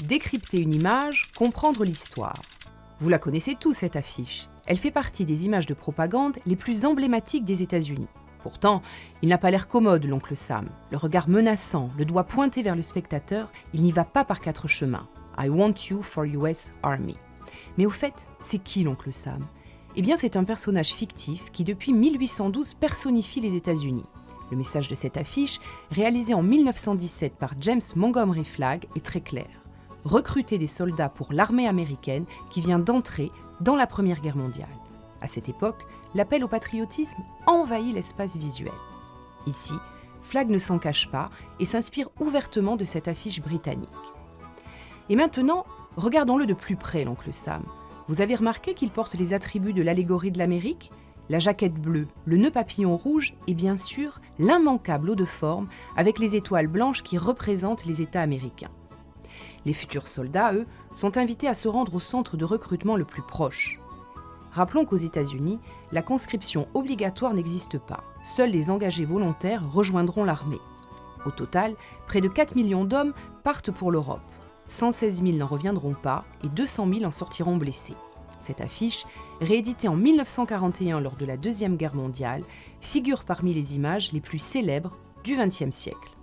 Décrypter une image, comprendre l'histoire. Vous la connaissez tous, cette affiche. Elle fait partie des images de propagande les plus emblématiques des États-Unis. Pourtant, il n'a pas l'air commode, l'oncle Sam. Le regard menaçant, le doigt pointé vers le spectateur, il n'y va pas par quatre chemins. I want you for US Army. Mais au fait, c'est qui l'oncle Sam ? Eh bien, c'est un personnage fictif qui, depuis 1812, personnifie les États-Unis. Le message de cette affiche, réalisé en 1917 par James Montgomery Flagg, est très clair. Recruter des soldats pour l'armée américaine qui vient d'entrer dans la Première Guerre mondiale. À cette époque, l'appel au patriotisme envahit l'espace visuel. Ici, Flagg ne s'en cache pas et s'inspire ouvertement de cette affiche britannique. Et maintenant, regardons-le de plus près, l'oncle Sam. Vous avez remarqué qu'il porte les attributs de l'allégorie de l'Amérique ? La jaquette bleue, le nœud papillon rouge et bien sûr l'immanquable haut de forme avec les étoiles blanches qui représentent les États américains. Les futurs soldats, eux, sont invités à se rendre au centre de recrutement le plus proche. Rappelons qu'aux États-Unis, la conscription obligatoire n'existe pas. Seuls les engagés volontaires rejoindront l'armée. Au total, près de 4 millions d'hommes partent pour l'Europe. 116 000 n'en reviendront pas et 200 000 en sortiront blessés. Cette affiche, rééditée en 1941 lors de la Deuxième Guerre mondiale, figure parmi les images les plus célèbres du XXe siècle.